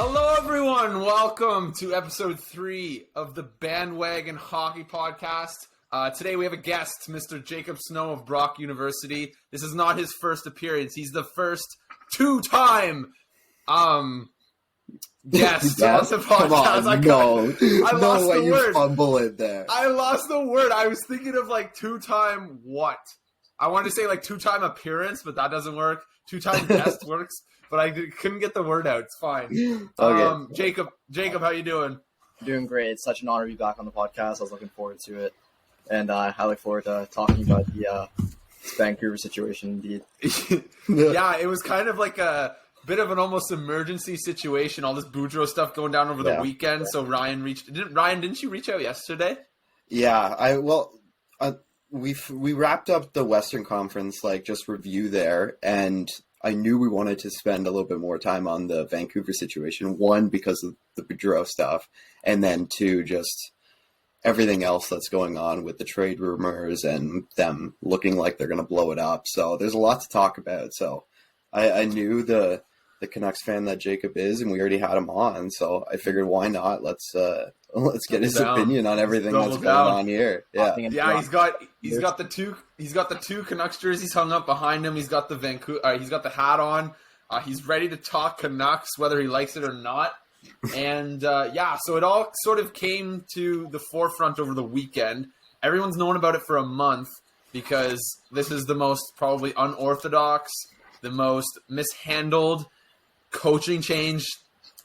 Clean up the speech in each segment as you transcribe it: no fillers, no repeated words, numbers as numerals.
Hello, everyone. Welcome to episode 3 of the Bandwagon Hockey Podcast. Today we have a guest, Mr. Jacob Snow of Brock University. This is not his first appearance. He's the first two-time guest on the podcast. I lost the word. Fumble it there. I lost the word. I was thinking of like two-time what? I wanted to say like two-time appearance, but that doesn't work. Two-time guest works. But I couldn't get the word out. It's fine. Okay. Jacob, how you doing? Doing great. It's such an honor to be back on the podcast. I was looking forward to it. And I look forward to talking about the Vancouver situation, indeed. Yeah, it was kind of like a bit of an almost emergency situation, all this Boudreau stuff going down over the weekend. So Ryan didn't you reach out yesterday? Yeah, we wrapped up the Western Conference, just review there, and I knew we wanted to spend a little bit more time on the Vancouver situation. One, because of the Boudreau stuff, and then two, just everything else that's going on with the trade rumors and them looking like they're going to blow it up. So there's a lot to talk about. So I knew the Canucks fan that Jacob is, and we already had him on. So I figured, why not? Let's get his opinion on everything that's going on here. Yeah, he's got the two Canucks jerseys hung up behind him. He's got the he's got the hat on. He's ready to talk Canucks, whether he likes it or not. And so it all sort of came to the forefront over the weekend. Everyone's known about it for a month because this is the most probably unorthodox, the most mishandled coaching change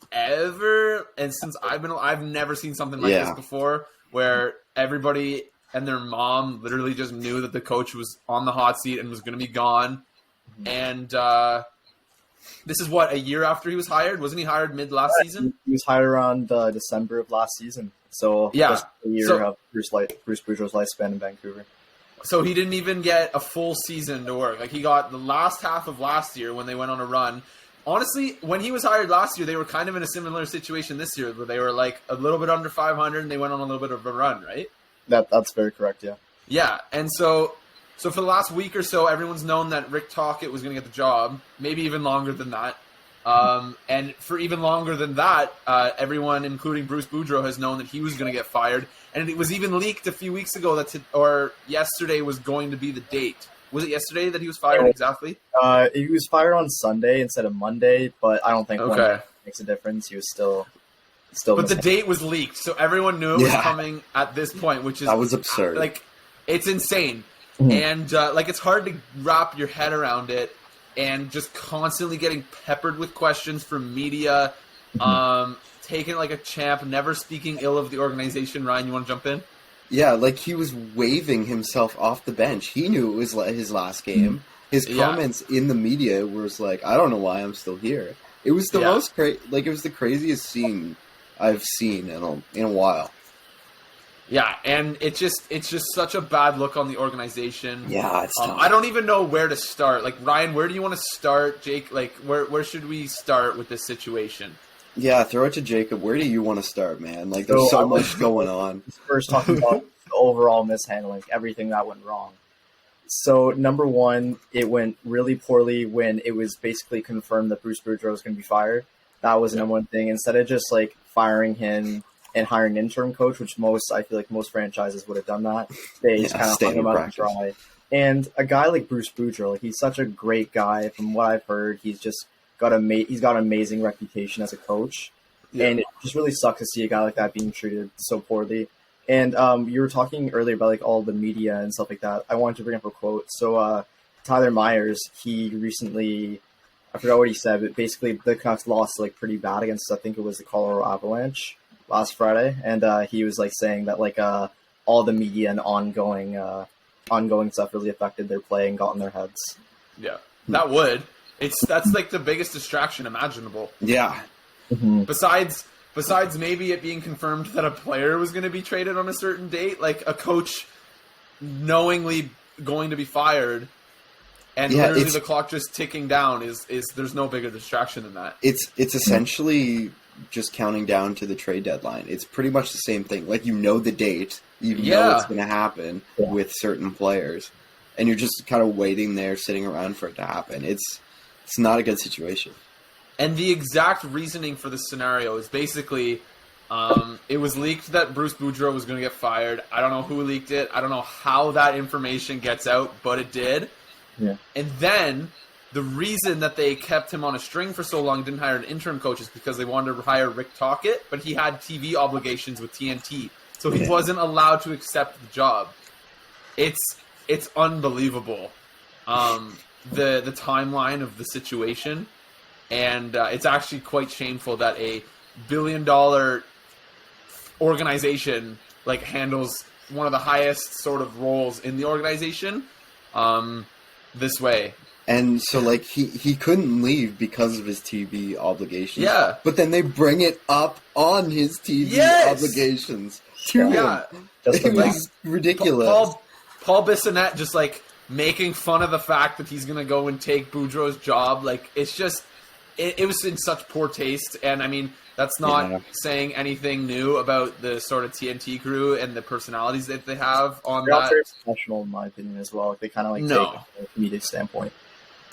ever. And since I've never seen something like this before, where everybody and their mom literally just knew that the coach was on the hot seat and was going to be gone. And this is a year after he was hired? Wasn't he hired mid last season? He was hired around December of last season. So just a year of Bruce Boudreau's lifespan in Vancouver. So he didn't even get a full season to work. He got the last half of last year when they went on a run. Honestly, when he was hired last year, they were kind of in a similar situation this year, where they were a little bit under 500 and they went on a little bit of a run, right? That's very correct, yeah. Yeah, and so for the last week or so, everyone's known that Rick Tocchet was going to get the job, maybe even longer than that. And for even longer than that, everyone, including Bruce Boudreau, has known that he was going to get fired. And it was even leaked a few weeks ago or yesterday was going to be the date. Was it yesterday that he was fired exactly? He was fired on Sunday instead of Monday, but I don't think one makes a difference. He was still. But the date was leaked, so everyone knew it was coming at this point, which is that was absurd. It's insane, and it's hard to wrap your head around it, and just constantly getting peppered with questions from media, taking it like a champ, never speaking ill of the organization. Ryan, you want to jump in? Yeah, he was waving himself off the bench. He knew it was his last game. His comments in the media was I don't know why I'm still here. It was the most it was the craziest scene I've seen in a while. Yeah, and it's just such a bad look on the organization. Yeah, it's tough. I don't even know where to start. Ryan, where do you want to start? Jake, where should we start with this situation? Yeah, throw it to Jacob. Where do you want to start, man? There's so much going on. First, talking about the overall mishandling, everything that went wrong. So, number one, it went really poorly when it was basically confirmed that Bruce Boudreau was going to be fired. That was the number one thing. Instead of just firing him and hiring an interim coach, which I feel like most franchises would have done that, they just kind of hung him out to dry. And a guy like Bruce Boudreau, he's such a great guy. From what I've heard, he's got an amazing reputation as a coach, and it just really sucks to see a guy like that being treated so poorly. And you were talking earlier about all the media and stuff like that. I wanted to bring up a quote. So Tyler Myers, he recently, I forgot what he said, but basically the Canucks lost pretty bad against, I think it was the Colorado Avalanche last Friday, and he was saying that all the media and ongoing stuff really affected their play and got in their heads. Yeah, that would. That's the biggest distraction imaginable. Yeah. Mm-hmm. Besides maybe it being confirmed that a player was going to be traded on a certain date, a coach knowingly going to be fired, and literally the clock just ticking down is there's no bigger distraction than that. It's essentially just counting down to the trade deadline. It's pretty much the same thing. The date, you know what's going to happen with certain players, and you're just kind of waiting there, sitting around for it to happen. It's not a good situation. And the exact reasoning for this scenario is basically, it was leaked that Bruce Boudreau was going to get fired. I don't know who leaked it. I don't know how that information gets out, but it did. Yeah. And then the reason that they kept him on a string for so long, didn't hire an interim coach, is because they wanted to hire Rick Tocchet, but he had TV obligations with TNT, so he wasn't allowed to accept the job. It's unbelievable, the timeline of the situation, and it's actually quite shameful that a billion-dollar organization like handles one of the highest sort of roles in the organization this way. And so, like, he couldn't leave because of his TV obligations. Yeah. But then they bring it up on his TV obligations. Yeah. Just It like was ridiculous. Paul Bissonnette just, like, making fun of the fact that he's going to go and take Boudreau's job. Like, it's just, it was in such poor taste. And, I mean, that's not saying anything new about the sort of TNT crew and the personalities that they have on they're not that. very professional, in my opinion, as well. They kind of like take it from a comedic standpoint.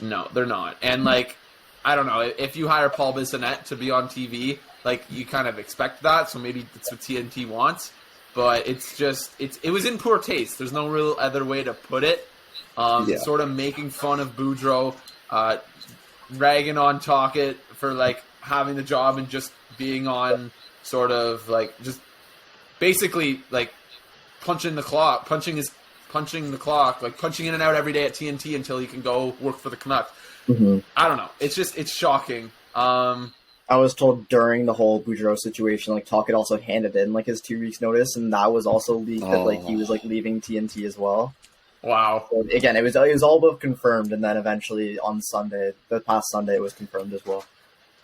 No, they're not. And, like, I don't know. If you hire Paul Bissonnette to be on TV, like, you kind of expect that. So maybe that's what TNT wants. But it's just, it was in poor taste. There's no real other way to put it. Sort of making fun of Boudreau, ragging on Tocchet for, like, having the job and just being on sort of, like, just basically, like, punching the clock, like, punching in and out every day at TNT until he can go work for the Canucks. Mm-hmm. I don't know. It's shocking. I was told during the whole Boudreau situation, like, Tocchet also handed in, like, his 2 weeks notice, and that was also leaked that, like, he was, like, leaving TNT as well. Wow. So, again, it was all but confirmed, and then eventually on Sunday, the past Sunday, it was confirmed as well.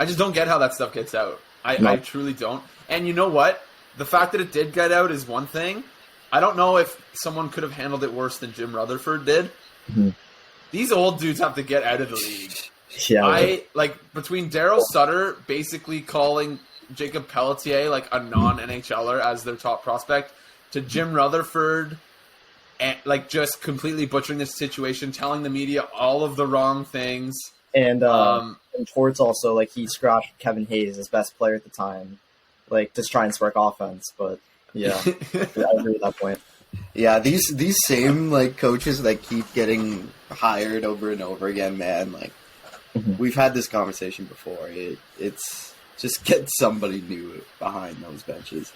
I just don't get how that stuff gets out. I truly don't. And you know what? The fact that it did get out is one thing. I don't know if someone could have handled it worse than Jim Rutherford did. Mm-hmm. These old dudes have to get out of the league. Yeah, Between Daryl Sutter basically calling Jacob Pelletier like a non-NHLer as their top prospect, to Jim Rutherford and like just completely butchering this situation, telling the media all of the wrong things. And Torts also, like, he scratched Kevin Hayes, his best player at the time, like, to try and spark offense. But yeah, I agree with that point. Yeah, these same, like, coaches that keep getting hired over and over again, man, like, we've had this conversation before. It's just get somebody new behind those benches.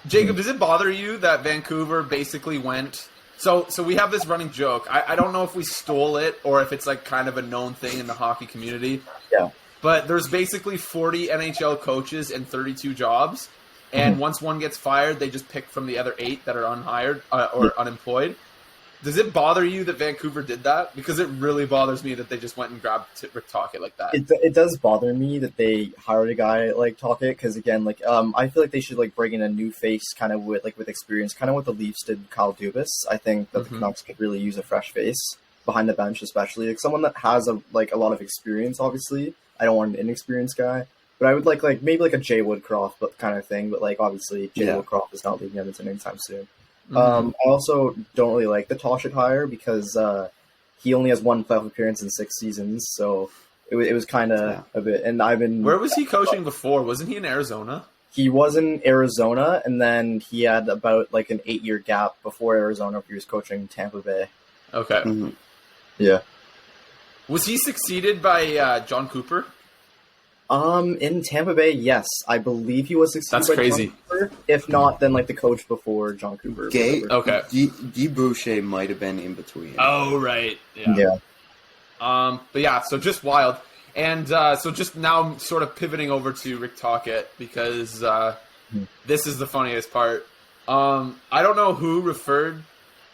Jacob, does it bother you that Vancouver basically went... So we have this running joke. I don't know if we stole it or if it's like kind of a known thing in the hockey community. Yeah. But there's basically 40 NHL coaches and 32 jobs. And once one gets fired, they just pick from the other 8 that are unhired or unemployed. Does it bother you that Vancouver did that? Because it really bothers me that they just went and grabbed Rick Tocchet like that. It does bother me that they hired a guy like Tocchet, because again, like, I feel like they should, like, bring in a new face, kind of with experience, kind of what the Leafs did Kyle Dubas. I think that the Canucks could really use a fresh face behind the bench, especially like someone that has a lot of experience. Obviously, I don't want an inexperienced guy, but I would like maybe like a Jay Woodcroft, but kind of thing. But like obviously, Jay Woodcroft is not leaving Edmonton anytime soon. I also don't really like the Tocchet hire because he only has 1 playoff appearance in 6 seasons, so it was kind of a bit. And I've been. Where was he coaching before? Wasn't he in Arizona? He was in Arizona, and then he had about like an 8-year gap before Arizona, where he was coaching Tampa Bay. Okay. Mm-hmm. Yeah. Was he succeeded by John Cooper? In Tampa Bay, yes, I believe he was succeeded. That's by crazy. John Cooper. If not, then like the coach before John Cooper. Okay. Guy Boucher might have been in between. Oh, right. Yeah. But yeah, so just wild. And so just now sort of pivoting over to Rick Tocchet, because this is the funniest part. I don't know who referred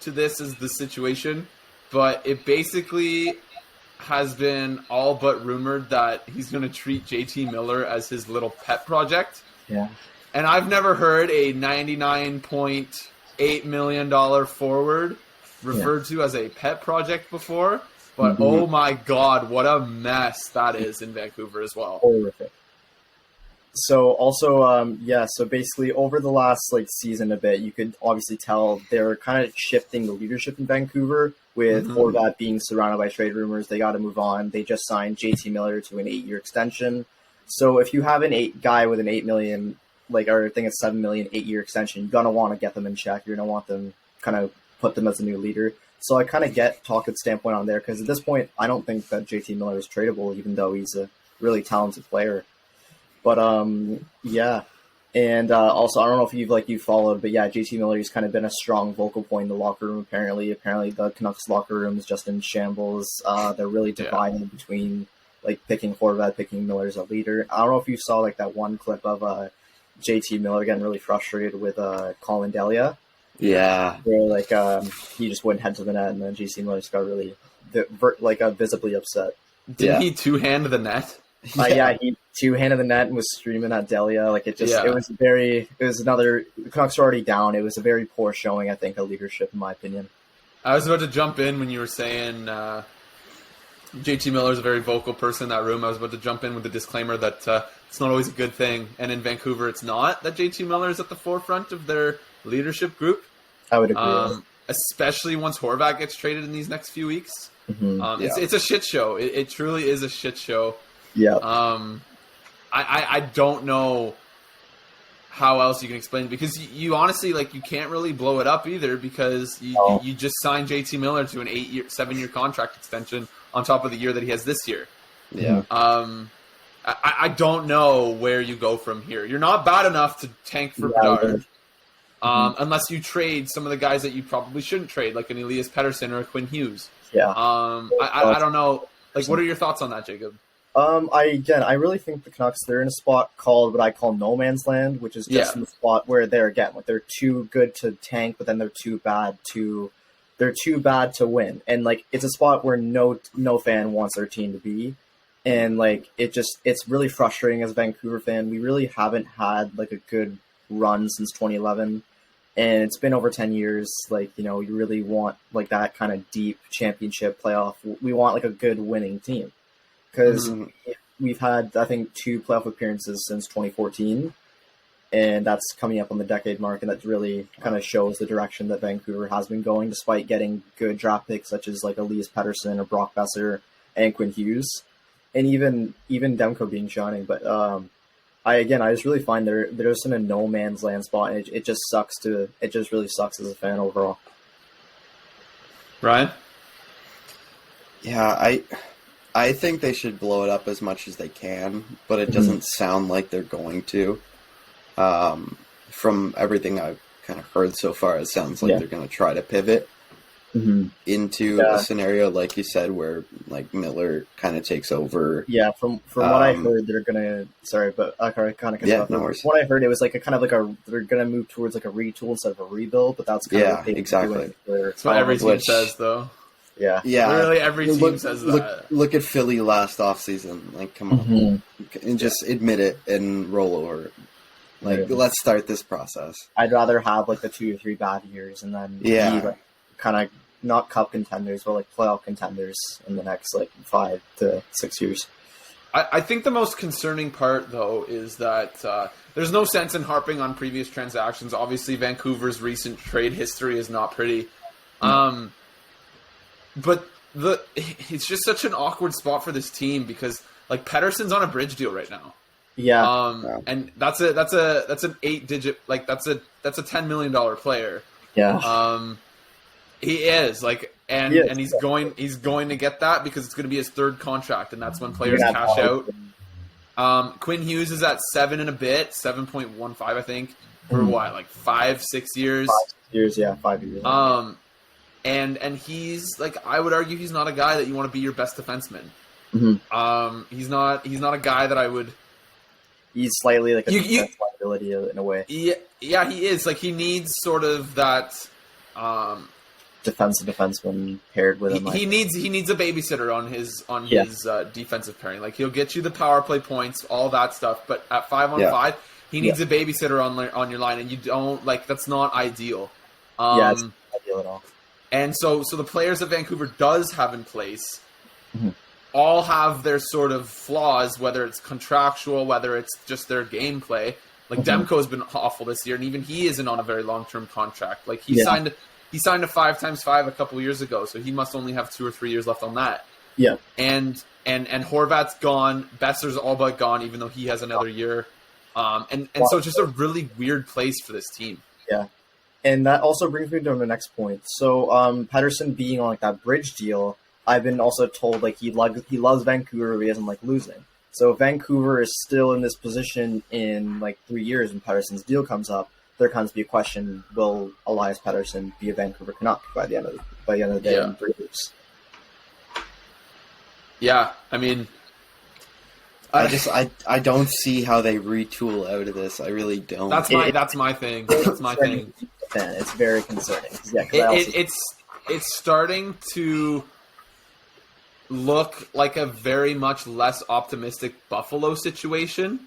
to this as the situation, but it basically has been all but rumored that he's going to treat JT Miller as his little pet project. Yeah. And I've never heard a $99.8 million forward referred to as a pet project before. But oh my God, what a mess that is in Vancouver as well. Horrific. So also, so basically over the last like season a bit, you could obviously tell they're kind of shifting the leadership in Vancouver with Horvat being surrounded by trade rumors. They got to move on. They just signed JT Miller to an 8-year extension. So if you have an guy with an $8 million, or I think it's $7 million, 8-year extension, you're gonna want to get them in check. You're gonna want them kind of put them as a new leader. So I kind of get Tocchet's standpoint on there, because at this point, I don't think that JT Miller is tradable, even though he's a really talented player. But yeah. And also, I don't know if you followed, but yeah, JT Miller's kind of been a strong vocal point in the locker room. Apparently the Canucks locker room is just in shambles. They're really divided between picking Horvat, picking Miller as a leader. I don't know if you saw that one clip of JT Miller getting really frustrated with Colin Delia. Yeah, where he just wouldn't head to the net, and then JT Miller just got really visibly upset. Didn't he two-hand the net? Yeah, he two-handed the net and was screaming at Delia. The Canucks were already down. It was a very poor showing, I think, of leadership, in my opinion. I was about to jump in when you were saying JT Miller's a very vocal person in that room. I was about to jump in with the disclaimer that it's not always a good thing. And in Vancouver, it's not that JT Miller is at the forefront of their leadership group. I would agree. Especially once Horvat gets traded in these next few weeks. Mm-hmm. It's a shit show. It truly is a shit show. Yeah. I don't know how else you can explain it, because you honestly you can't really blow it up either, because you just signed JT Miller to an 7-year contract extension on top of the year that he has this year. Yeah. I don't know where you go from here. You're not bad enough to tank for Bedard. Unless you trade some of the guys that you probably shouldn't trade, like an Elias Pettersson or a Quinn Hughes. Yeah. I don't know. What are your thoughts on that, Jacob? I really think the Canucks, they're in a spot called what I call no man's land, which is just in the spot where they're too good to tank, but then they're too bad to win. And it's a spot where no fan wants their team to be. And it's really frustrating as a Vancouver fan. We really haven't had a good run since 2011. And it's been over 10 years. You really want that kind of deep championship playoff. We want a good winning team. Because we've had, I think, 2 playoff appearances since 2014, and that's coming up on the decade mark, and that really kind of shows the direction that Vancouver has been going, despite getting good draft picks such as Elias Pettersson or Brock Besser and Quinn Hughes, and even Demko being shining. But I just really find they're just in a no man's land spot, and it just really sucks as a fan overall. Ryan? Yeah, I think they should blow it up as much as they can, but it doesn't sound like they're going to. From everything I've kind of heard so far, it sounds like they're going to try to pivot into a scenario, like you said, where Miller kind of takes over. Yeah, from what I heard, they're going to. Sorry, but I kind of no worries. What I heard, it was they're going to move towards a retool instead of a rebuild, but that's kind of what exactly. That's what every team says, though. Yeah. Literally every team says that. Look at Philly last offseason. Come on. And just admit it and roll over. Let's start this process. I'd rather have the 2 or 3 bad years and then be kind of not cup contenders, but playoff contenders in the next 5 to 6 years. I think the most concerning part, though, is that there's no sense in harping on previous transactions. Obviously, Vancouver's recent trade history is not pretty. But it's just such an awkward spot for this team, because Pettersson's on a bridge deal right now. Yeah. And that's an 8-digit, that's a $10 million player. Yeah. He is and he's going to get that, because it's going to be his 3rd contract, and that's when players cash out. Quinn Hughes is at 7 and a bit, 7.15, I think, for 5-6 years. 5 years, yeah, 5 years. And he's I would argue he's not a guy that you want to be your best defenseman. He's not a guy that I would. He's slightly a defense liability in a way. Yeah, he is. He needs sort of that defensive defenseman paired with him. He needs a babysitter on his defensive pairing. He'll get you the power play points, all that stuff. But at 5-on-5, he needs a babysitter on your line, and you don't that's not ideal. It's not ideal at all. And so the players that Vancouver does have in place all have their sort of flaws, whether it's contractual, whether it's just their gameplay. Demko has been awful this year, and even he isn't on a very long-term contract. He signed a 5x5 a couple years ago, so he must only have 2 or 3 years left on that. Yeah. And and Horvat's gone. Besser's all but gone, even though he has another year. And so it's just a really weird place for this team. Yeah. And that also brings me to the next point. So Pettersson being on like that bridge deal, I've been also told like he loves Vancouver, but he doesn't like losing. So if Vancouver is still in this position in like 3 years when Pettersson's deal comes up, there comes to be a question: will Elias Pettersson be a Vancouver Canuck by the end of the day in 3 years? Yeah, I mean, I don't see how they retool out of this. I really don't. That's my thing. That's my thing. It's very concerning. Yeah, it's starting to look like a very much less optimistic Buffalo situation,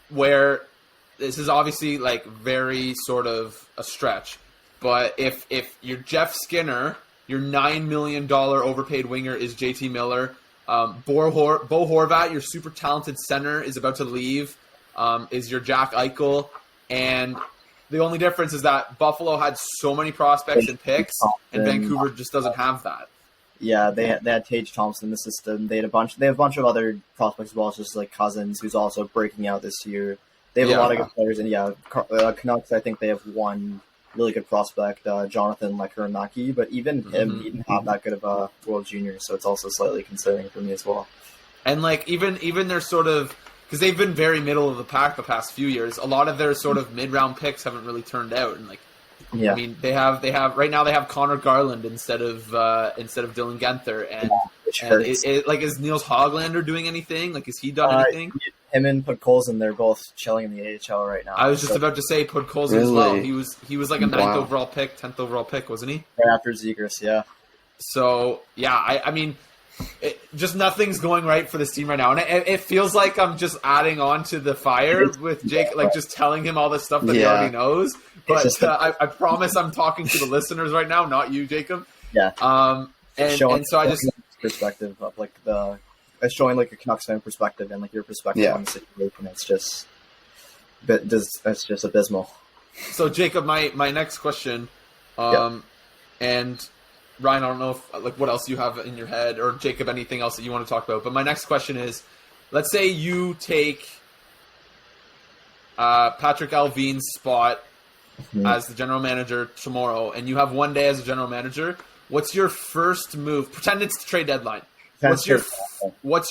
where this is obviously like very sort of a stretch. But if you're Jeff Skinner, your $9 million overpaid winger is JT Miller. Bo Horvat, your super talented center, is about to leave, is your Jack Eichel. And the only difference is that Buffalo had so many prospects and picks, and Vancouver just doesn't have that. Yeah, they had Tage Thompson in the system. They have a bunch of other prospects as well, just like Cousins, who's also breaking out this year. They have a lot of good players, and Canucks, I think they have one really good prospect, Jonathan Lekkerimäki, but even him, he didn't have that good of a World Junior, so it's also slightly concerning for me as well. And like even their sort of, because they've been very middle of the pack the past few years, a lot of their sort of mid-round picks haven't really turned out, and like, I mean, they have right now they have Connor Garland instead of Dylan Guenther, and is Niels Hoglander doing anything? Like, has he done anything? Him and Podkolzin, they're both chilling in the AHL right now. I was just about to say Podkolzin as well. He was like a 9th overall pick, 10th overall pick, wasn't he? Right after Zegras, yeah. So yeah, I mean, just nothing's going right for this team right now, and it feels like I'm just adding on to the fire with Jake, like just telling him all this stuff that he already knows. But I promise I'm talking to the listeners right now, not you, Jacob. Yeah. And so I just perspective of like it's showing like a Canucks fan perspective and like your perspective on the situation. It's just abysmal. So Jacob, my next question, and Ryan, I don't know if like what else you have in your head, or Jacob, anything else that you want to talk about. But my next question is, let's say you take Patrick Alvin's spot as the general manager tomorrow, and you have one day as a general manager. What's your first move? Pretend it's the trade deadline. What's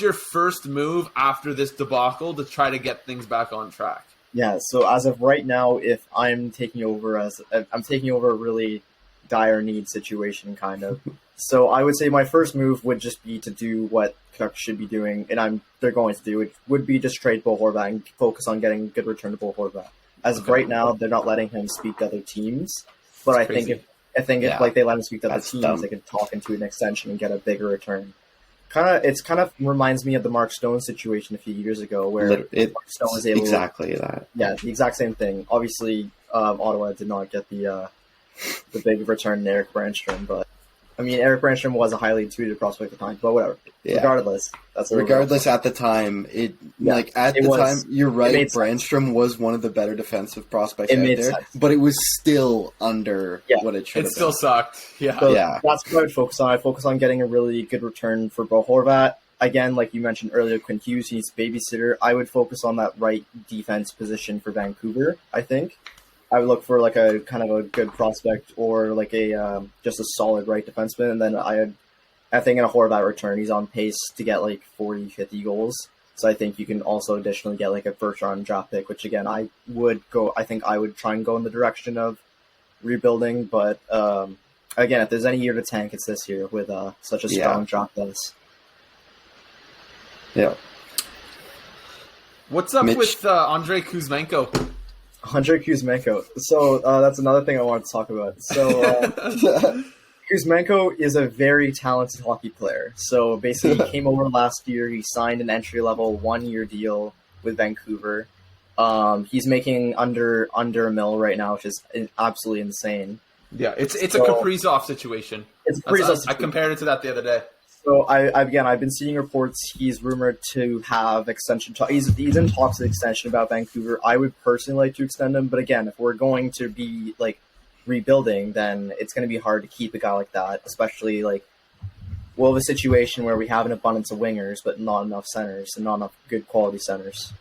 your first move after this debacle to try to get things back on track? Yeah, so as of right now, if I'm taking over a really dire need situation, kind of. So I would say my first move would just be to do what Canucks should be doing, and they're going to do. It would be just trade Bo Horvat and focus on getting good return to Bo Horvat. As of right now, they're not letting him speak to other teams, but I think if they let him speak to other teams, they could talk into an extension and get a bigger return. It kind of reminds me of the Mark Stone situation a few years ago, where Mark Stone was able that. Yeah, the exact same thing. Obviously, Ottawa did not get the big return in Eric Brandstrom, but I mean, Eric Brandstrom was a highly tweeted prospect at the time, but whatever. Yeah. Regardless, at the time, time, you're right. Brandstrom was one of the better defensive prospects out there, but it was still under what it should have been. It still sucked. Yeah. So that's what I'd focus on. I'd focus on getting a really good return for Bo Horvat. Again, like you mentioned earlier, Quinn Hughes needs babysitter. I would focus on that right defense position for Vancouver, I think. I would look for like a kind of a good prospect or like a just a solid right defenseman, and then I think in a Horvat return, he's on pace to get like 40, 50 goals. So I think you can also additionally get like a first round draft pick, which again I think I would try and go in the direction of rebuilding. But again, if there's any year to tank, it's this year with such a strong draft list. Yeah. What's up with Andrei Kuzmenko? Andrei Kuzmenko. So that's another thing I wanted to talk about. So Kuzmenko is a very talented hockey player. So basically, he came over last year. He signed an entry-level 1-year deal with Vancouver. He's making under $1 million right now, which is absolutely insane. Yeah, it's a Kaprizov situation. I compared it to that the other day. So I've been seeing reports he's rumored to have extension. He's in talks of extension about Vancouver. I would personally like to extend him, but again, if we're going to be like rebuilding, then it's going to be hard to keep a guy like that, especially like we'll have a situation where we have an abundance of wingers, but not enough centers and not enough good quality centers.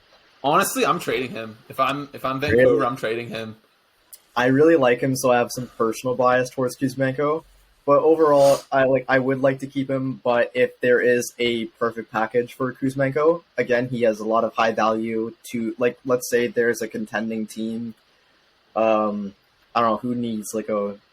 Honestly, I'm trading him. If I'm Vancouver, Really? I'm trading him. I really like him, so I have some personal bias towards Kuzmenko. But overall, I would like to keep him. But if there is a perfect package for Kuzmenko, again, he has a lot of high value to, like, let's say there's a contending team. I don't know who needs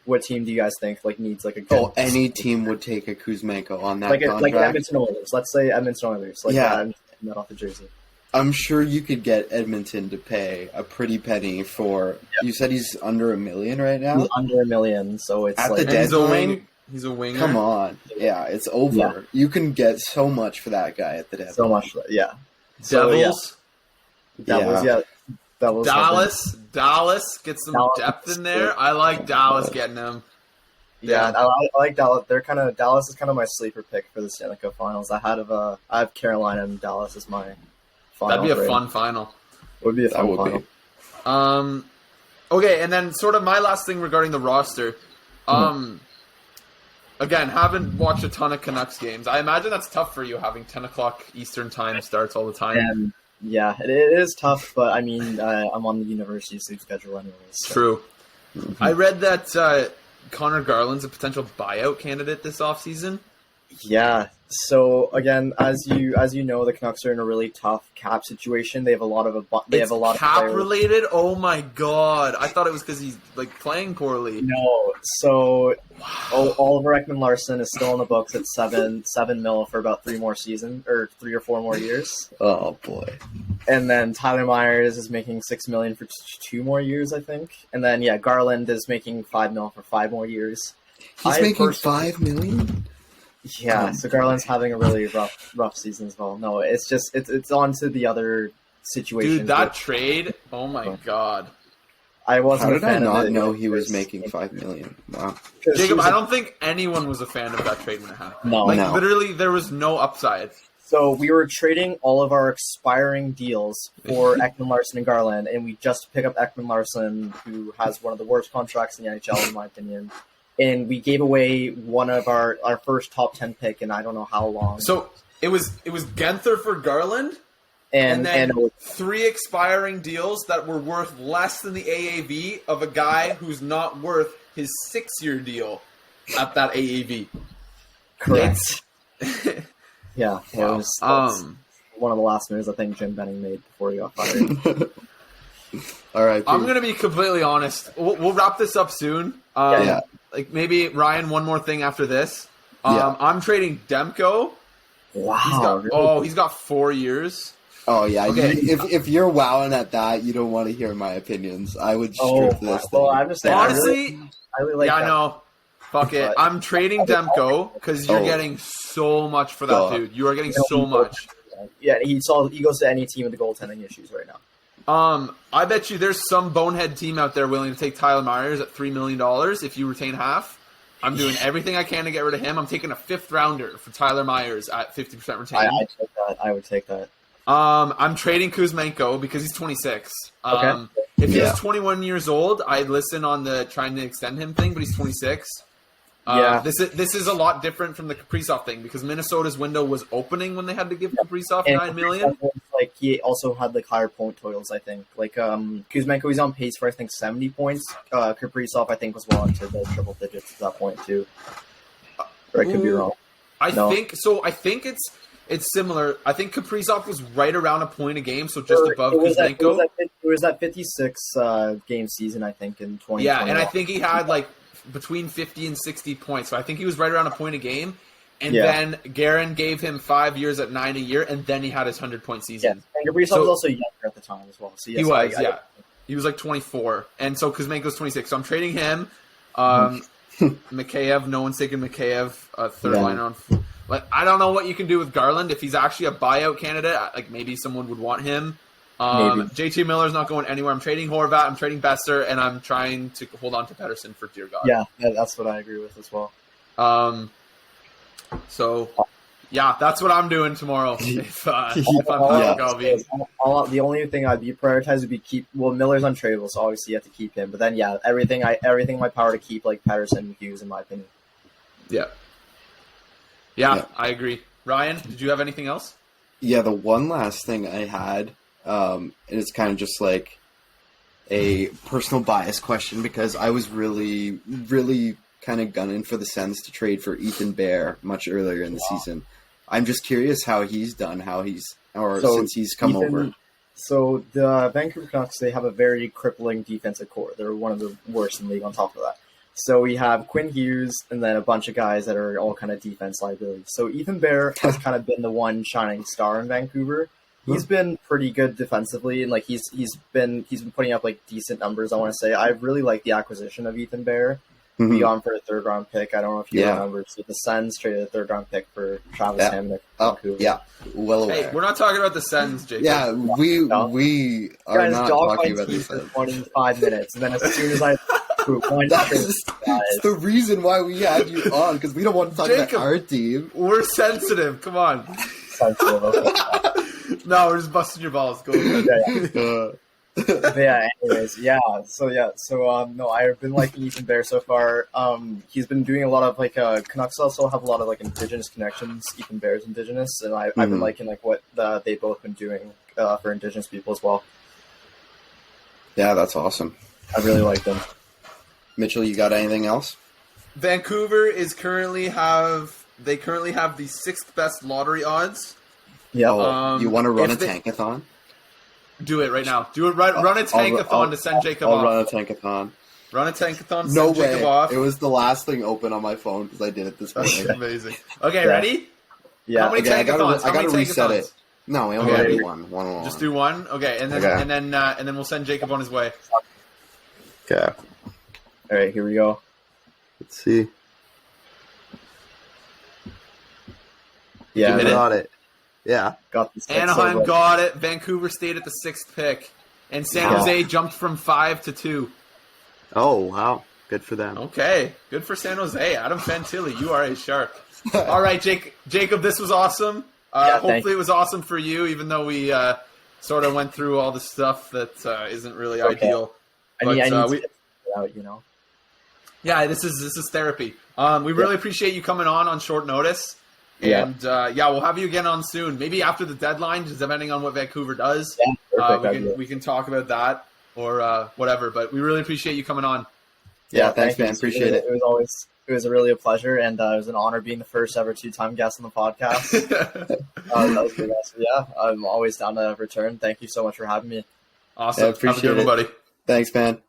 what team do you guys think needs a good Any team would take a Kuzmenko on that like contract. Edmonton Oilers. Let's say Edmonton Oilers. That off the jersey. I'm sure you could get Edmonton to pay a pretty penny for. Yep. You said he's under $1 million right now. He's under $1 million, so it's at the deadline. He's a winger. Come on, yeah, it's over. Yeah. You can get so much for that guy at the deadline. So much, yeah. Devils, Devils. Dallas gets some depth in there. I like Dallas getting him. Yeah, I like Dallas. Dallas is kind of my sleeper pick for the Stanley Cup Finals. I have Carolina and Dallas as my. That'd be a fun final. It would be a fun final. Okay, and then sort of my last thing regarding the roster. Again, haven't watched a ton of Canucks games. I imagine that's tough for you having 10 o'clock Eastern time starts all the time. And yeah, it is tough, but I mean, I'm on the university sleep schedule anyways. So. True. I read that Connor Garland's a potential buyout candidate this offseason. Yeah. So again, as you know, the Canucks are in a really tough cap situation. They have a lot of cap related. Oh my god! I thought it was because he's playing poorly. No. So Oliver Ekman-Larsson is still on the books at $7 million for about 3 or 4 more years. Oh boy! And then Tyler Myers is making $6 million for 2 more years, I think. And then Garland is making $5 million for 5 more years. He's making $5 million. Yeah, so Garland's having a really rough season as well. No, it's just it's on to the other situation. Dude, that trade! Oh my god! I wasn't. How did I not know he was making $5 million? Wow, Jacob, I don't think anyone was a fan of that trade when it happened. No. Literally, there was no upside. So we were trading all of our expiring deals for Ekman-Larsson and Garland, and we just pick up Ekman-Larsson, who has one of the worst contracts in the NHL, in my opinion. And we gave away one of our first top 10 pick in I don't know how long. So it was Genther for Garland, and then 3 expiring deals that were worth less than the AAV of a guy who's not worth his 6-year deal at that AAV. Correct. Yeah, wow. It was one of the last moves I think Jim Benning made before he got fired. All right, I'm gonna be completely honest. We'll wrap this up soon. Yeah. Maybe Ryan, one more thing after this. I'm trading Demko. Wow. He's got 4 years. Oh yeah. Okay. If you're wowing at that, you don't want to hear my opinions. I would strip this thing. Well, I'm just saying. Honestly, I really like I that. know. Fuck it. I'm trading Demko because you're getting so much for that dude. You are getting so much. Yeah, he goes to any team with the goaltending issues right now. I bet you there's some bonehead team out there willing to take Tyler Myers at $3 million if you retain half. I'm doing everything I can to get rid of him. I'm taking a 5th rounder for Tyler Myers at 50% retained. I would take that. I'm trading Kuzmenko because he's 26. Okay. If he was 21 years old, I'd listen on the trying to extend him thing, but he's 26. This is a lot different from the Kaprizov thing because Minnesota's window was opening when they had to give Kaprizov $9 million. He also had higher point totals, I think. Kuzmenko, he's on pace for I think 70 points. Kaprizov, I think, was well into the triple digits at that point too. Or I could be wrong. I think it's similar. I think Kaprizov was right around a point a game, so just above Kuzmenko. It was that 56 game season, I think, in 2020. Yeah, and I think he had between 50 and 60 points. So I think he was right around a point a game. And then Guerin gave him 5 years at $9 a year, and then he had his 100-point season. Yeah, and Kaprizov was also younger at the time as well. So yes, he was, he was 24. And so Kuzmenko's 26. So I'm trading him. Mikheyev, no one's taking Mikheyev, third liner on. I don't know what you can do with Garland. If he's actually a buyout candidate, maybe someone would want him. JT Miller's not going anywhere. I'm trading Horvat, I'm trading Besser, and I'm trying to hold on to Pettersson for dear God. Yeah, that's what I agree with as well. So, yeah, that's what I'm doing tomorrow. If I'm the only thing I'd be prioritized would be Miller's untradeable, so obviously you have to keep him. But then, everything in my power to keep Pettersson and Hughes, in my opinion. Yeah. Yeah, I agree. Ryan, did you have anything else? Yeah, the one last thing I had, and it's kind of just like a personal bias question because I was really, really kind of gunning for the Sens to trade for Ethan Bear much earlier in the season. I'm just curious how he's done, since he's come over. So the Vancouver Canucks, they have a very crippling defensive core. They're one of the worst in the league on top of that. So we have Quinn Hughes and then a bunch of guys that are all kind of defense liabilities. So Ethan Bear has kind of been the one shining star in Vancouver. He's been pretty good defensively, and like he's been putting up like decent numbers. I want to say I really like the acquisition of Ethan Bear. Be on for a 3rd round pick. I don't know if you remember. So the Sens traded a 3rd round pick for Travis Hamonic. Well aware. Hey, we're not talking about the Sens, Jacob. Yeah, we are not talking about the Sens. For 25 minutes, and then as soon as I that's the reason why we had you on, because we don't want to talk about our team. We're sensitive. Come on. No, we're just busting your balls. Go ahead. Anyways, no, I've been liking Ethan Bear so far. He's been doing a lot of Canucks also have a lot of like Indigenous connections. Ethan Bear's Indigenous, and I've been liking like what they both been doing for Indigenous people as well. Yeah, that's awesome. I really like them. Mitchell, you got anything else? Vancouver currently have the 6th best lottery odds. Yeah. You want to run a tankathon? Do it right now. Do it right. Run a tankathon to send Jacob off. I'll run a tankathon. Run a tankathon. No send way. Jacob off. It was the last thing open on my phone because I did it this morning. Amazing. Okay, ready? Yeah. How many tankathons? I gotta reset it. No, we only gotta do one. Just do one. Okay, and then we'll send Jacob on his way. Okay. All right, here we go. Let's see. Yeah, got it. Yeah, got this. Anaheim got it. Vancouver stayed at the 6th pick, and San Jose jumped from 5 to 2. Oh wow, good for them. Okay, good for San Jose. Adam Fantilli, you are a shark. All right, Jacob, this was awesome. Hopefully, it was awesome for you, even though we sort of went through all the stuff that isn't really ideal. I need to get it out, you know. Yeah, this is therapy. We really appreciate you coming on short notice. And we'll have you again on soon. Maybe after the deadline, just depending on what Vancouver does. Yeah, perfect. We can talk about that or whatever. But we really appreciate you coming on. Yeah, thanks, man. Appreciate it. It was really a pleasure, and it was an honor being the first ever 2-time guest on the podcast. That was good. Yeah, I'm always down to return. Thank you so much for having me. Awesome. Yeah, appreciate have a good one, buddy. Thanks, man.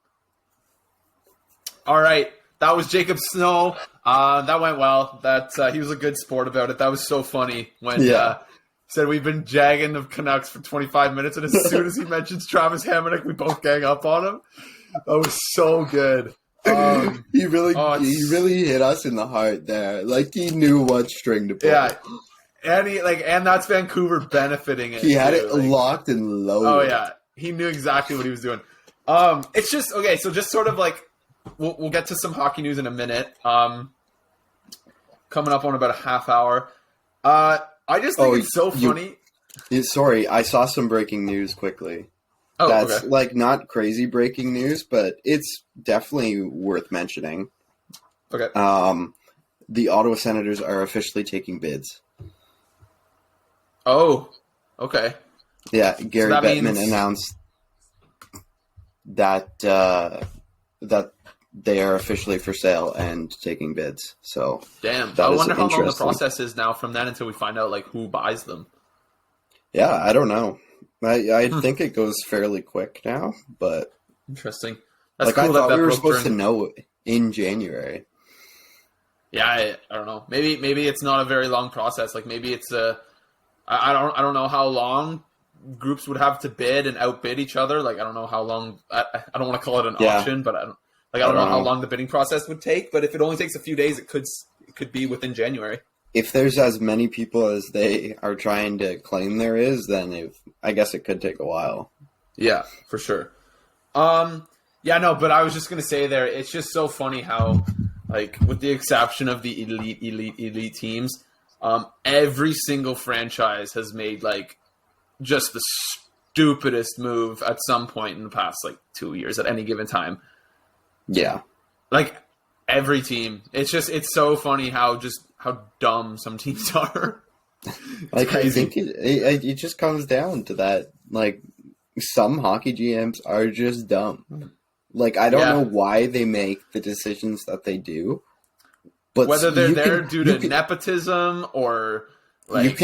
All right. That was Jacob Snow. That went well. He was a good sport about it. That was so funny when said we've been jagging the Canucks for 25 minutes, and as soon as he mentions Travis Hamonic, we both gang up on him. That was so good. He really hit us in the heart there. Like he knew what string to pull. Yeah, and that's Vancouver benefiting it. He had it locked and loaded. Oh yeah, he knew exactly what he was doing. It's just okay. So just sort of like. We'll get to some hockey news in a minute. Coming up on about a half hour. I just think it's so funny. Sorry, I saw some breaking news quickly. Oh, That's okay. Not crazy breaking news, but it's definitely worth mentioning. Okay. The Ottawa Senators are officially taking bids. Oh, okay. Yeah, Gary Bettman announced that they are officially for sale and taking bids. So damn, I wonder how long the process is now from then until we find out like who buys them. Yeah, I don't know. I think it goes fairly quick now, but interesting. That's cool. I thought we were supposed to know in January. Yeah, I don't know. Maybe it's not a very long process. Like maybe it's I don't know how long groups would have to bid and outbid each other. Like I don't know how long. I don't want to call it an auction, but I don't know how long the bidding process would take. But if it only takes a few days, it could be within January. If there's as many people as they are trying to claim there is, then I guess it could take a while. Yeah, for sure. But I was just gonna say there, it's just so funny how, like, with the exception of the elite teams, every single franchise has made like just the stupidest move at some point in the past like 2 years at any given time. Yeah. Like Every team. It's so funny how dumb some teams are. Like, crazy. I think it just comes down to that. Like, some hockey GMs are just dumb. Like, I don't know why they make the decisions that they do. But whether they're there due to nepotism or like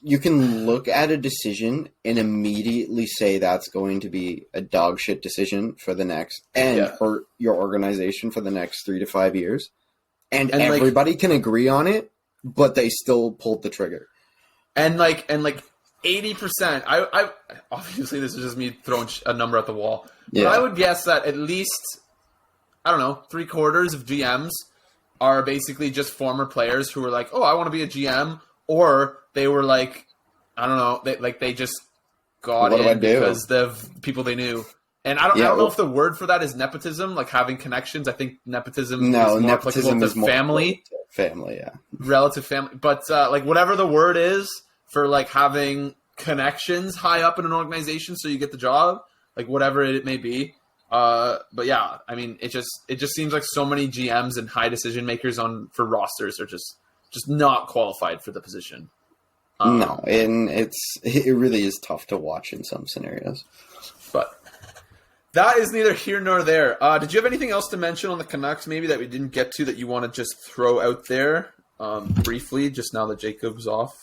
you can look at a decision and immediately say that's going to be a dog shit decision for the next hurt your organization for the next 3 to 5 years, and everybody can agree on it, but they still pulled the trigger. And 80%. I obviously this is just me throwing a number at the wall, but I would guess that at least, I don't know, 3/4 of GMs are basically just former players who were like, oh, I want to be a GM, or they were like, I don't know, they just got in because the people they knew. And I don't know if the word for that is nepotism, like having connections. I think nepotism is more applicable to family. Family, yeah. Relative family. But like whatever the word is for like having connections high up in an organization so you get the job, like whatever it may be. But yeah, I mean, it just seems like so many GMs and high decision makers for rosters are just not qualified for the position. No, and it really is tough to watch in some scenarios. But that is neither here nor there. Did you have anything else to mention on the Canucks maybe that we didn't get to that you want to just throw out there briefly, just now that Jacob's off?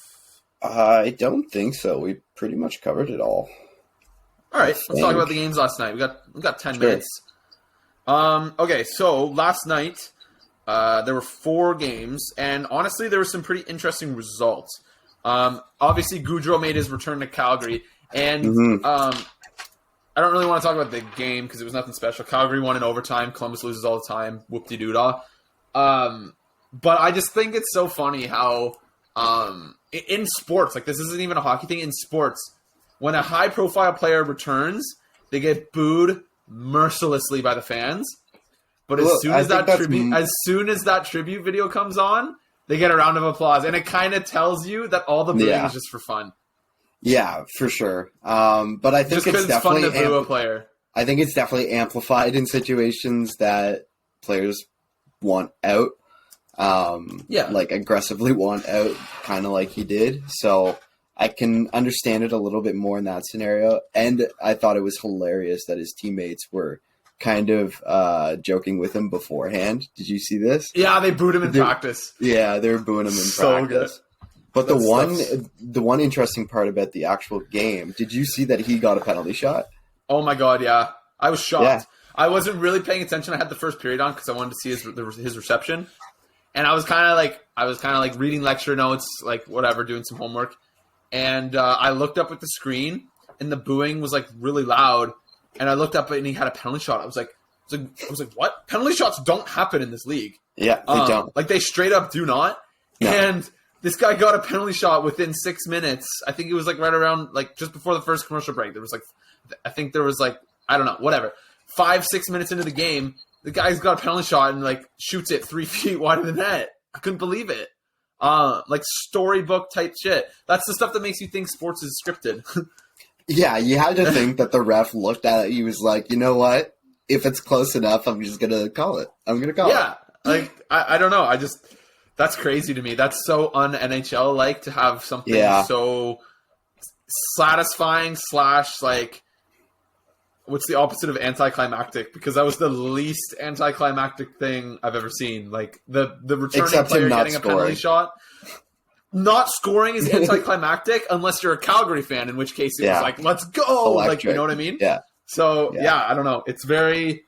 I don't think so. We pretty much covered it all. All right, let's talk about the games last night. We got 10 minutes. Okay, so last night there were 4 games, and honestly, there were some pretty interesting results. Obviously, Gaudreau made his return to Calgary, and I don't really want to talk about the game because it was nothing special. Calgary won in overtime. Columbus loses all the time. Whoop-de-doo-dah. But I just think it's so funny how in sports, like this isn't even a hockey thing, in sports, when a high-profile player returns, they get booed mercilessly by the fans. But as soon as that tribute video comes on, they get a round of applause, and it kind of tells you that all the booing is just for fun. Yeah, for sure. But I think it's definitely fun to boo a player. I think it's definitely amplified in situations that players want out. Like aggressively want out, kind of like he did. So I can understand it a little bit more in that scenario. And I thought it was hilarious that his teammates were kind of joking with him beforehand. Did you see this? Yeah, they booed him in practice. Yeah, they were booing him in practice. Good. But the one interesting part about the actual game, did you see that he got a penalty shot? Oh my god, yeah. I was shocked. Yeah. I wasn't really paying attention. I had the first period on because I wanted to see his reception. And I was kind of like reading lecture notes, like whatever, doing some homework. And I looked up at the screen, and the booing was like really loud. And I looked up, and he had a penalty shot. I was like, what? Penalty shots don't happen in this league. Yeah, they don't. Like they straight up do not. No. And this guy got a penalty shot within 6 minutes. I think it was like right around like just before the first commercial break. There was like, I think there was like, I don't know, whatever. 5-6 minutes into the game, the guy's got a penalty shot and like shoots it 3 feet wide of the net. I couldn't believe it. Like storybook type shit. That's the stuff that makes you think sports is scripted. Yeah, you had to think that the ref looked at it. He was like, you know what? If it's close enough, I'm just gonna call it. Yeah, like I don't know. That's crazy to me. That's so un-NHL like to have something so satisfying / like. What's the opposite of anticlimactic? Because that was the least anticlimactic thing I've ever seen. Like the returning player getting a penalty shot. Not scoring is anticlimactic unless you're a Calgary fan, in which case it was like, let's go. Electric. Like, you know what I mean? Yeah. So, I don't know. It's very...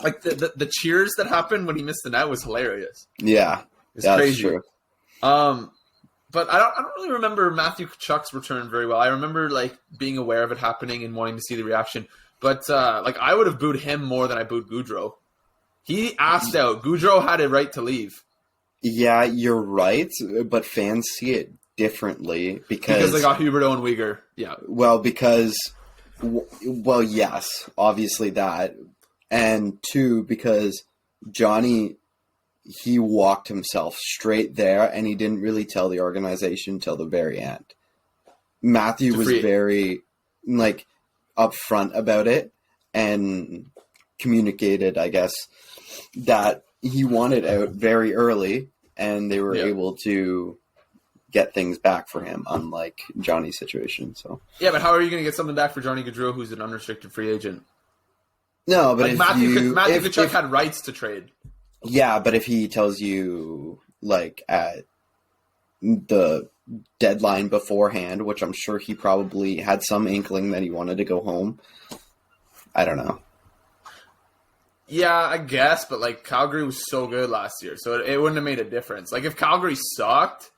Like, the cheers that happened when he missed the net was hilarious. Yeah. It's crazy. True. But I don't really remember Matthew Tkachuk's return very well. I remember, like, being aware of it happening and wanting to see the reaction. But, like, I would have booed him more than I booed Gaudreau. He asked out. Gaudreau had a right to leave. Yeah, you're right, but fans see it differently because they got Huberdeau and Weegar. Yeah. Well, yes, obviously that, and 2 because Johnny, he walked himself straight there, and he didn't really tell the organization till the very end. Matthew was very like upfront about it and communicated, I guess, that he wanted out very early, and they were able to get things back for him, unlike Johnny's situation. So yeah, but how are you going to get something back for Johnny Gaudreau, who's an unrestricted free agent? No, but like Matthew Tkachuk had rights to trade. Yeah, but if he tells you like at the deadline beforehand, which I'm sure he probably had some inkling that he wanted to go home, I don't know. Yeah, I guess, but like Calgary was so good last year, so it wouldn't have made a difference. Like if Calgary sucked,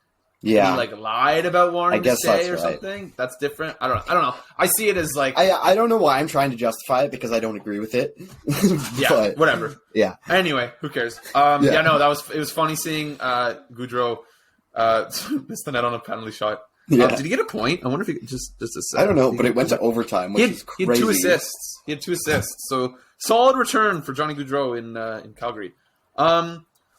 yeah, he like lied about wanting to stay or something. That's different. I don't know. I see it as like I don't know why I'm trying to justify it because I don't agree with it. Yeah, but, whatever. Yeah. Anyway, who cares? Yeah, no, it was funny seeing Boudreau missed the net on a penalty shot. Yeah. Did he get a point? I wonder if he just a second. I don't know, but it went to overtime, which is crazy. He had two assists. So solid return for Johnny Gaudreau in Calgary.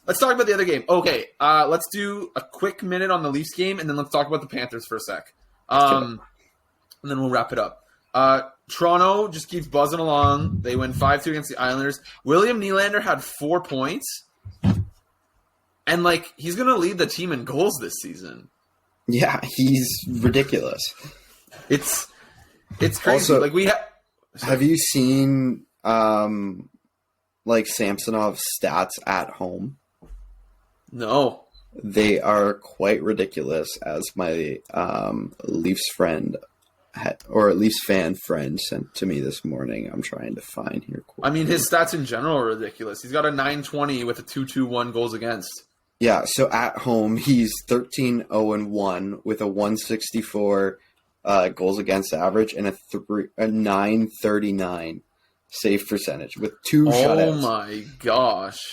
Let's talk about the other game. Okay, let's do a quick minute on the Leafs game, and then let's talk about the Panthers for a sec. And then we'll wrap it up. Toronto just keeps buzzing along. They win 5-2 against the Islanders. William Nylander had 4 points. And, like, he's going to lead the team in goals this season. Yeah, he's ridiculous. It's crazy. Also, like have you seen, like, Samsonov's stats at home? No. They are quite ridiculous, as my Leafs friend, or Leafs fan friend, sent to me this morning. I'm trying to find here. I mean, his stats in general are ridiculous. He's got a 920 with a 2.21 goals against. Yeah, so at home, he's 13-0-1 with a 164 goals against average and a 939 save percentage with 2 shutouts. Oh my gosh.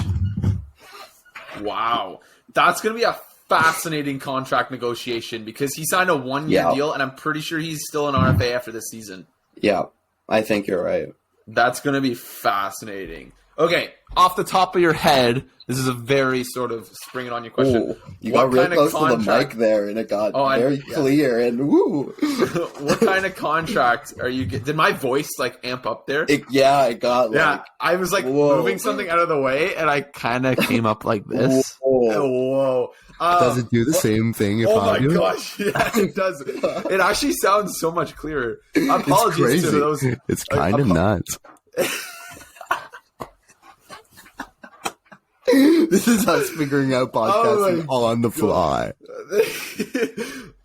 Wow. That's going to be a fascinating contract negotiation because he signed a 1-year deal, and I'm pretty sure he's still an RFA after this season. Yeah, I think you're right. That's going to be fascinating. Okay, off the top of your head, this is a very sort of spring it on your question. Ooh, you got real close to the mic there, and it got very clear, and woo. What kind of contract are you getting? Did my voice, like, amp up there? It got, like... Yeah, I was, like, moving something out of the way, and I kind of came up like this. Whoa. Does it do the same thing if I do it? Oh, my gosh. Yeah, it does. It actually sounds so much clearer. Apologies to those. It's kind of nuts. This is us figuring out podcasting on the fly.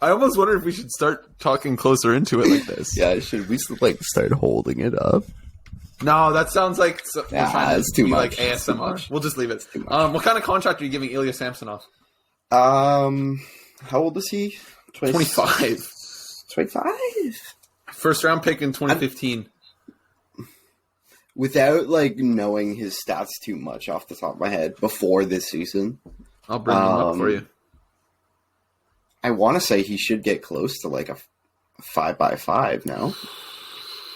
I almost wonder if we should start talking closer into it like this. Yeah, should we like start holding it up? No, that sounds like it's too much. Like ASMR. We'll just leave it. What kind of contract are you giving Ilya Samsonov? How old is he? 25. 25? First round pick in 2015. Without, like, knowing his stats too much off the top of my head before this season. I'll bring them up for you. I want to say he should get close to, like, a 5x5 now.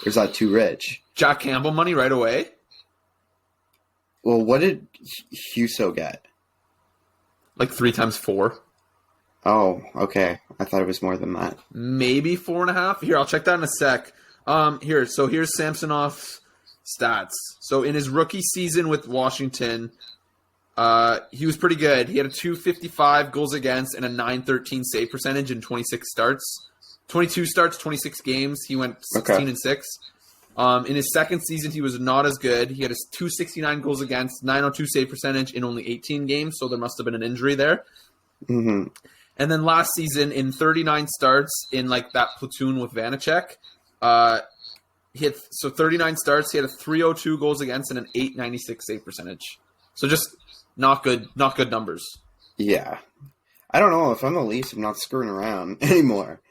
Or is that too rich? Jack Campbell money right away? Well, what did Husso get? Like 3 times 4. Oh, okay. I thought it was more than that. Maybe 4.5. Here, I'll check that in a sec. Here's Samsonov's stats. So in his rookie season with Washington, he was pretty good. He had a 255 goals against and a 913 save percentage in 26 starts. 22 starts, 26 games. He went 16-6. In his second season, he was not as good. He had a 269 goals against, 902 save percentage in only 18 games, so there must have been an injury there. Mm-hmm. And then last season, in 39 starts in like that platoon with Vanacek, he had 39 starts. He had a 302 goals against and an 896 save percentage. So just not good numbers. Yeah, I don't know if I'm the Leafs. I'm not screwing around anymore.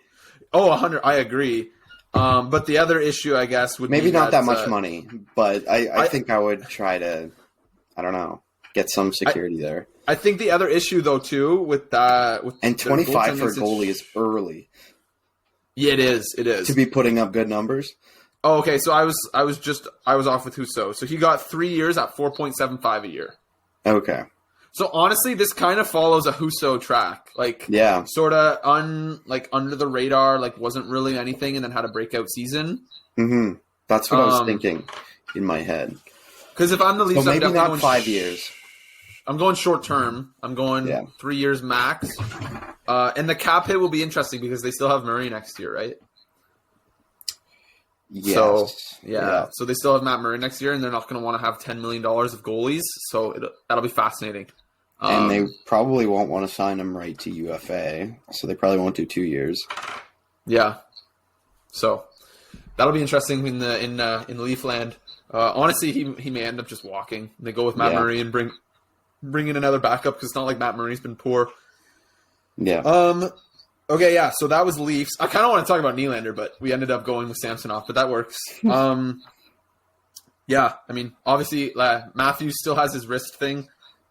Oh, 100. I agree. But the other issue, I guess, would maybe be not that much money, but I think I would try to, I don't know, get some security there. I think the other issue, though, too, with 25 for a goalie is early. Yeah, it is. It is to be putting up good numbers. Oh, okay. So I was off with Husso. So he got 3 years at 4.75 a year. Okay. So honestly, this kind of follows a Husso track. Like, yeah, sort of under the radar, like wasn't really anything, and then had a breakout season. Mm-hmm. That's what I was thinking in my head. Because if I'm the Leafs, so maybe I'm not 5 years. I'm going short term. I'm going 3 years max. And the cap hit will be interesting because they still have Murray next year, right? Yes. So, So they still have Matt Murray next year, and they're not going to want to have $10 million of goalies. So that'll be fascinating. And they probably won't want to sign him right to UFA, so they probably won't do 2 years. Yeah. So that'll be interesting in Leafland. Honestly, he may end up just walking. They go with Matt Murray and bring in another backup because it's not like Matt Murray's been poor. Yeah. Okay, yeah. So that was Leafs. I kind of want to talk about Nylander, but we ended up going with Samsonov, but that works. Yeah. I mean, obviously, Matthews still has his wrist thing.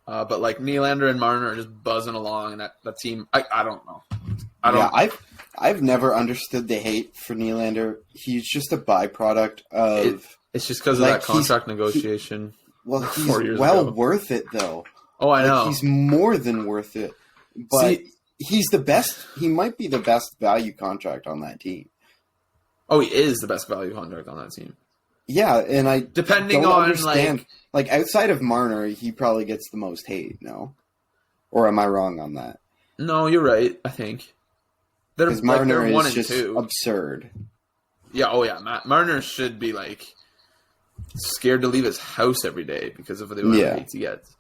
But like Nylander and Marner are just buzzing along, and that team, I don't know. I've never understood the hate for Nylander. He's just a byproduct of. It's just because of that contract negotiation. He's worth it though. Oh, I know. He's more than worth it. But he's the best. He might be the best value contract on that team. Oh, he is the best value contract on that team. Yeah, and I depending don't on understand. Like outside of Marner, he probably gets the most hate. No, or am I wrong on that? No, you're right. I think because Marner they're 1 is and just 2. absurd. Yeah. Oh yeah. Marner should be like scared to leave his house every day because of the amount of hate he gets.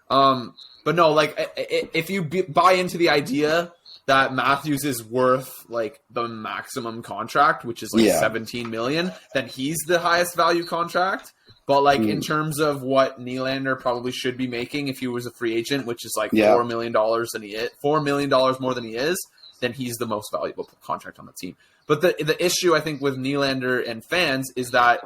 But no, like if you buy into the idea that Matthews is worth like the maximum contract, which is like $17 million, then he's the highest value contract. But like in terms of what Nylander probably should be making if he was a free agent, which is like $4 million $4 million more than he is, then he's the most valuable contract on the team. But the issue I think with Nylander and fans is that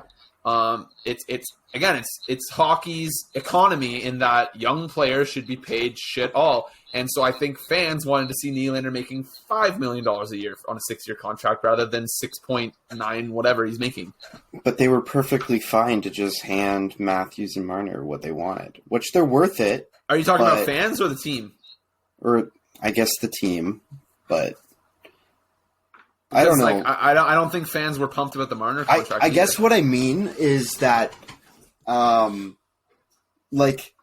it's hockey's economy in that young players should be paid shit all. And so I think fans wanted to see Nylander making $5 million a year on a 6-year contract rather than 6.9 whatever he's making. But they were perfectly fine to just hand Matthews and Marner what they wanted, which they're worth it. Are you talking about fans or the team? Or I guess the team, but I don't know. Like, I don't think fans were pumped about the Marner contract. I guess what I mean is that, like,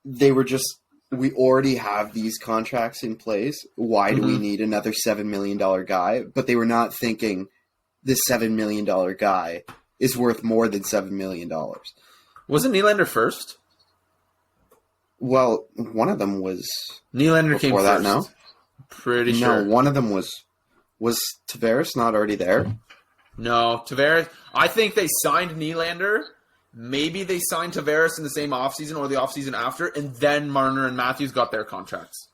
they were just. We already have these contracts in place. Why do we need another $7 million guy? But they were not thinking this $7 million guy is worth more than $7 million. Wasn't Nylander first? Well, one of them was. Nylander came first. No? Pretty sure. No, one of them was. Was Tavares not already there? No, Tavares. I think they signed Nylander. Maybe they signed Tavares in the same offseason or the offseason after, and then Marner and Matthews got their contracts.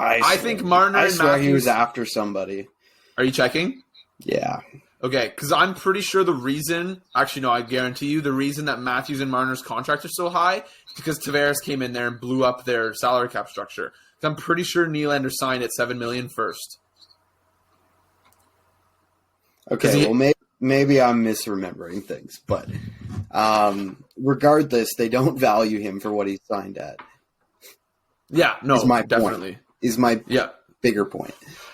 I think Marner and Matthews... he was after somebody. Are you checking? Yeah. Okay, because I'm pretty sure the reason... Actually, no, I guarantee you the reason that Matthews and Marner's contracts are so high is because Tavares came in there and blew up their salary cap structure. I'm pretty sure Nylander signed at $7 million first. Okay, well, maybe I'm misremembering things, but regardless, they don't value him for what he signed at. Yeah, no, is my definitely. Point. Is my bigger point.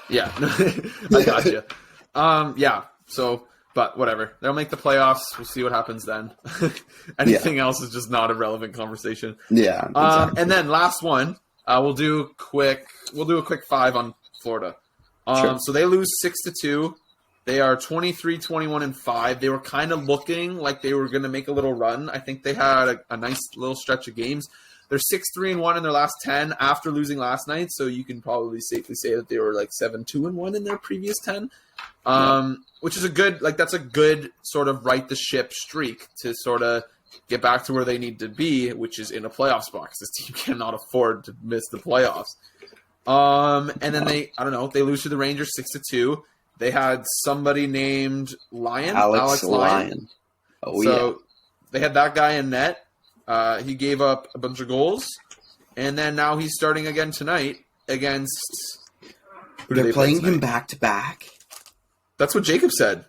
Yeah, I got you. Yeah, so, but whatever. They'll make the playoffs. We'll see what happens then. Anything else is just not a relevant conversation. Yeah. Exactly. And then last one, we'll do a quick 5 on Florida. Sure. So they lose 6-2. They are 23-21-5. They were kind of looking like they were going to make a little run. I think they had a nice little stretch of games. They're 6-3-1 in their last 10 after losing last night, so you can probably safely say that they were like 7-2-1 in their previous 10, which is that's a good sort of right the ship streak to sort of get back to where they need to be, which is in a playoff spot because this team cannot afford to miss the playoffs. And then they lose to the Rangers 6-2. They had somebody named Alex Lyon. So they had that guy in net. He gave up a bunch of goals. And then now he's starting again tonight against... They're playing him back-to-back? That's what Jacob said.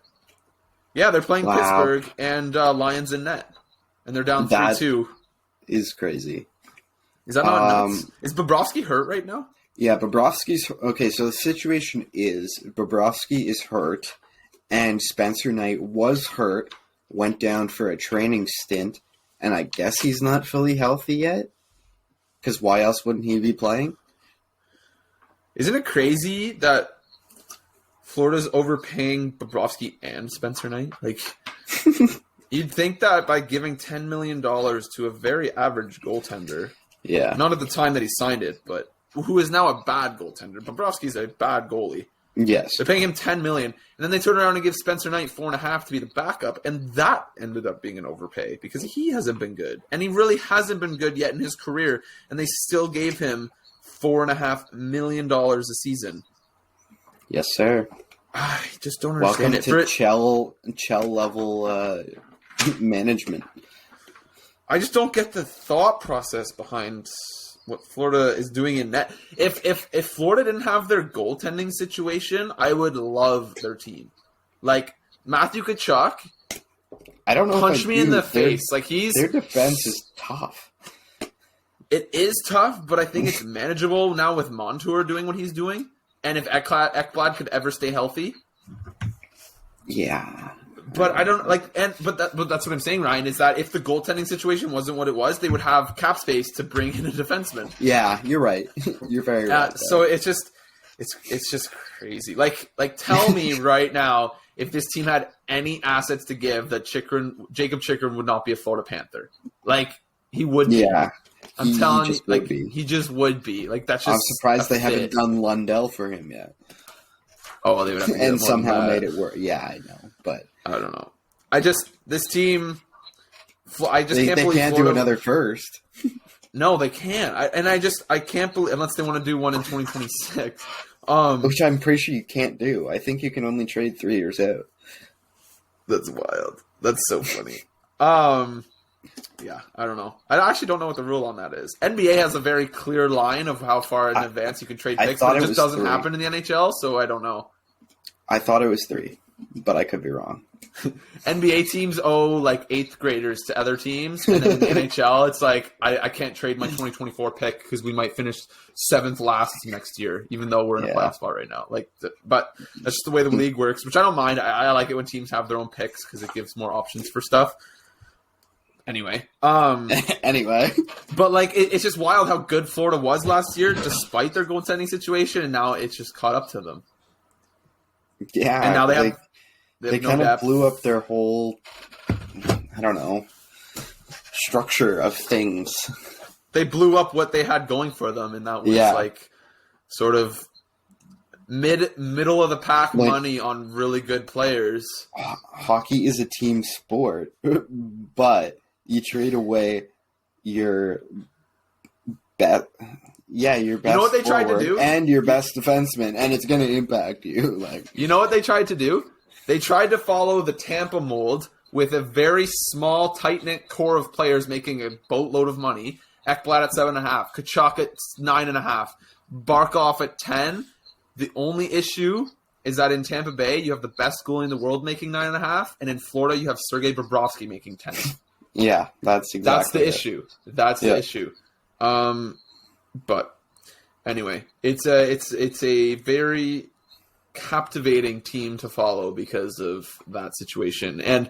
Yeah, they're playing Pittsburgh and Lions in net. And they're down 3-2. Is crazy. Is that not nuts? Is Bobrovsky hurt right now? Yeah, Bobrovsky's... Okay, so the situation is Bobrovsky is hurt, and Spencer Knight was hurt, went down for a training stint, and I guess he's not fully healthy yet? Because why else wouldn't he be playing? Isn't it crazy that Florida's overpaying Bobrovsky and Spencer Knight? Like, you'd think that by giving $10 million to a very average goaltender, not at the time that he signed it, but who is now a bad goaltender. Bobrovsky's a bad goalie. Yes. They're paying him $10 million, and then they turn around and give Spencer Knight $4.5 million to be the backup, and that ended up being an overpay because he hasn't been good, and he really hasn't been good yet in his career, and they still gave him $4.5 million a season. Yes, sir. I just don't understand Welcome it. to Chell level management. I just don't get the thought process behind what Florida is doing in net. If Florida didn't have their goaltending situation, I would love their team. Like Matthew Tkachuk, I don't know. Punch me in the face. Like their defense is tough. It is tough, but I think it's manageable now with Montour doing what he's doing, and if Ekblad could ever stay healthy. Yeah. But I don't like, but that's what I'm saying, Ryan, is that if the goaltending situation wasn't what it was, they would have cap space to bring in a defenseman. Yeah, you're right. You're very right. So it's just crazy. Like tell me right now, if this team had any assets to give, that Jacob Chychrun would not be a Florida Panther. Like he would be. Yeah. I'm telling you, like be. he just would be. Like that's just. I'm surprised they haven't done Lundell for him yet. Oh, well, they would have to and somehow made it work. Yeah, I know, but I don't know. This team. I just can't believe they can't Florida, do another first. No, they can't. I can't believe unless they want to do one in 2026. Which I'm pretty sure you can't do. I think you can only trade 3 years out. That's wild. That's so funny. Yeah, I don't know. I actually don't know what the rule on that is. NBA has a very clear line of how far in advance you can trade picks, but it just doesn't happen in the NHL, so I don't know. I thought it was 3, but I could be wrong. NBA teams owe like 8th graders to other teams, and then in the NHL, it's like I can't trade my 2024 pick because we might finish 7th last next year, even though we're in a playoff spot right now. But that's just the way the league works, which I don't mind. I like it when teams have their own picks because it gives more options for stuff. Anyway, but like it's just wild how good Florida was last year, despite their goaltending situation, and now it's just caught up to them. Yeah, and now they kind of blew up their whole, I don't know, structure of things. They blew up what they had going for them, and that was like sort of middle of the pack money on really good players. Hockey is a team sport, but you trade away your best. Yeah, your best. You know what they tried to do? And your best defenseman, and it's going to impact you. Like, you know what they tried to do? They tried to follow the Tampa mold with a very small, tight-knit core of players making a boatload of money. Ekblad at 7.5, Tkachuk at 9.5, Barkov at 10. The only issue is that in Tampa Bay, you have the best goalie in the world making 9.5, and in Florida, you have Sergei Bobrovsky making 10. Yeah, that's the issue. That's the issue. But anyway, it's a very captivating team to follow because of that situation. And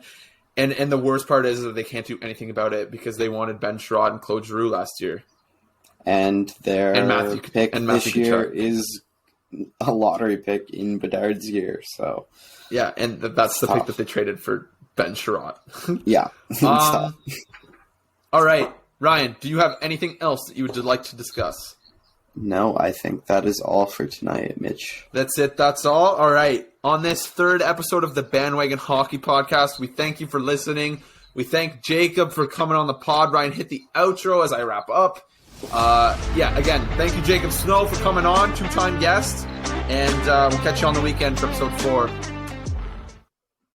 the worst part is that they can't do anything about it because they wanted Ben Sherrod and Claude Giroux last year. And their pick this year Tkachuk is a lottery pick in Bedard's year. So yeah, and that's the pick that they traded for Ben Sherrod. Yeah. All right, Ryan, do you have anything else that you would like to discuss? No, I think that is all for tonight, Mitch. That's it. That's all. All right. On this 3rd episode of the Bandwagon Hockey Podcast, we thank you for listening. We thank Jacob for coming on the pod. Ryan, hit the outro as I wrap up. Again, thank you, Jacob Snow, for coming on, 2-time guest. And we'll catch you on the weekend for episode 4.